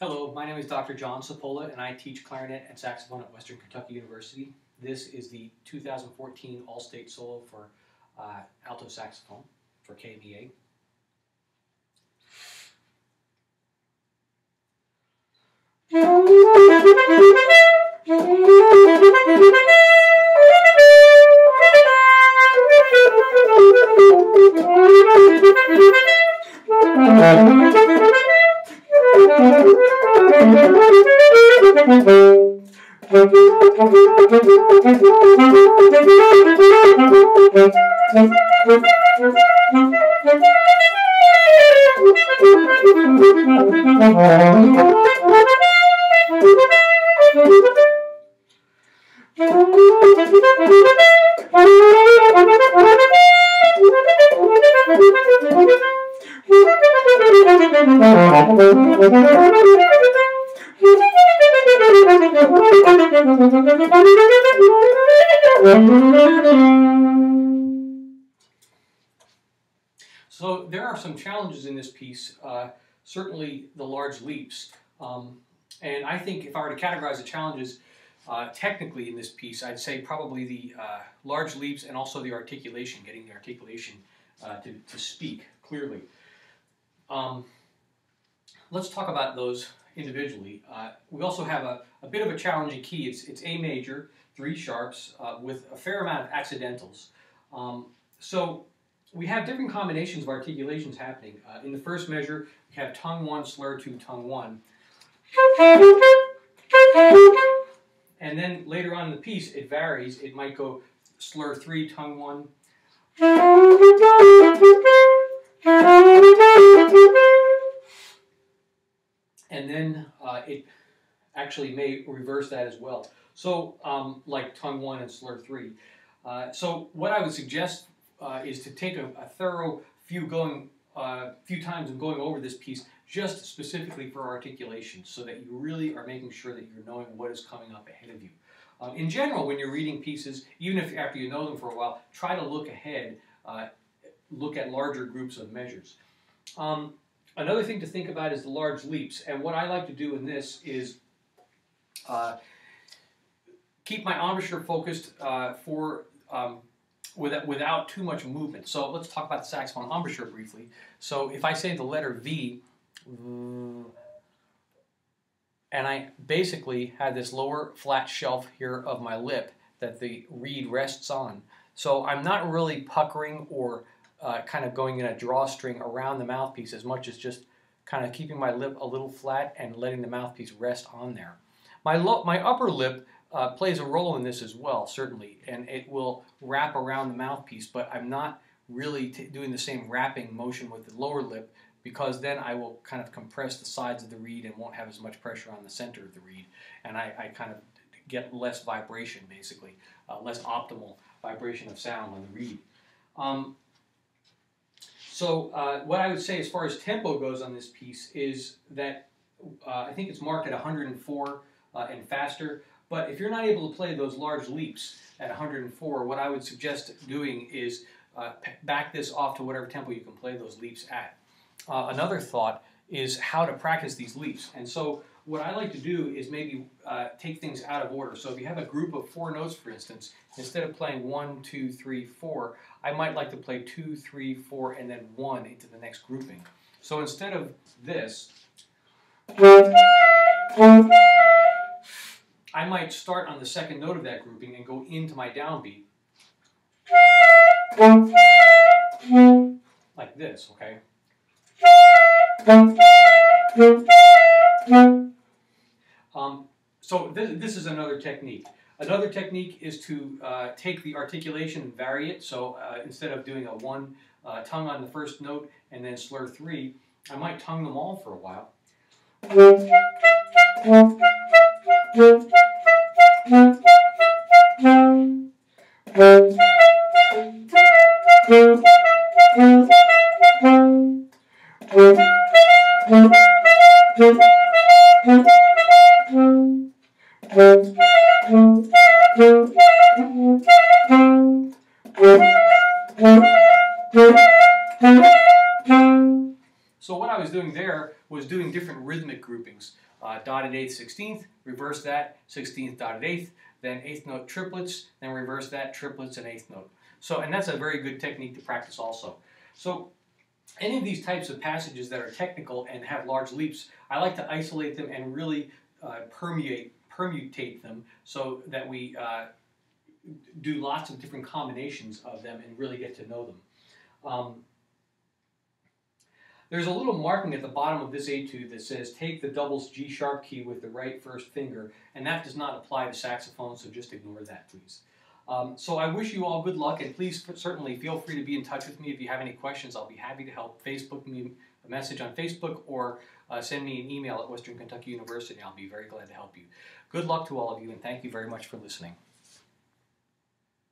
Hello, my name is Dr. John Sapola, and I teach clarinet and saxophone at Western Kentucky University. This is the 2014 All-State Solo for Alto Saxophone for KMEA. So there are some challenges in this piece, certainly the large leaps. And I think if I were to categorize the challenges technically in this piece, I'd say probably the large leaps and also the articulation, getting the articulation to speak clearly. Let's talk about those individually. We also have a bit of a challenging key. It's A major, 3 sharps, with a fair amount of accidentals. So we have different combinations of articulations happening. In the first measure, we have tongue 1, slur 2, tongue 1. And then later on in the piece, it varies. It might go slur 3, tongue 1. And then it actually may reverse that as well. So like tongue 1 and slur 3. So what I would suggest is to take a thorough few times and going over this piece just specifically for articulation, so that you really are making sure that you're knowing what is coming up ahead of you. In general, when you're reading pieces, even if after you know them for a while, try to look ahead, look at larger groups of measures. Another thing to think about is the large leaps, and what I like to do in this is keep my embouchure focused without too much movement. So let's talk about the saxophone embouchure briefly. So if I say the letter V, and I basically have this lower flat shelf here of my lip that the reed rests on. So I'm not really puckering or kind of going in a drawstring around the mouthpiece as much as just kind of keeping my lip a little flat and letting the mouthpiece rest on there. My upper lip plays a role in this as well, certainly, and it will wrap around the mouthpiece, but I'm not really doing the same wrapping motion with the lower lip, because then I will kind of compress the sides of the reed and won't have as much pressure on the center of the reed, and I kind of get less vibration, basically, less optimal vibration of sound on the reed. So what I would say as far as tempo goes on this piece is that I think it's marked at 104 and faster, but if you're not able to play those large leaps at 104, what I would suggest doing is back this off to whatever tempo you can play those leaps at. Another thought is how to practice these leaps. And so what I like to do is maybe take things out of order. So if you have a group of 4 notes, for instance, instead of playing 1, 2, 3, 4, I might like to play 2, 3, 4, and then 1 into the next grouping. So instead of this, I might start on the second note of that grouping and go into my downbeat. Like this, okay? So this is another technique. Another technique is to take the articulation and vary it. So instead of doing a 1 tongue on the first note and then slur 3, I might tongue them all for a while. So what I was doing there was doing different rhythmic groupings. dotted eighth, 16th, reverse that, 16th, dotted eighth, then eighth note triplets, then reverse that, triplets, and eighth note. So, and that's a very good technique to practice also. So, any of these types of passages that are technical and have large leaps, I like to isolate them and really permutate them so that we do lots of different combinations of them and really get to know them. There's a little marking at the bottom of this etude that says take the doubles G sharp key with the right first finger, and that does not apply to saxophone, so just ignore that, please. So I wish you all good luck, and please certainly feel free to be in touch with me if you have any questions. I'll be happy to help. Facebook me a message on Facebook or send me an email at Western Kentucky University. I'll be very glad to help you. Good luck to all of you, and thank you very much for listening.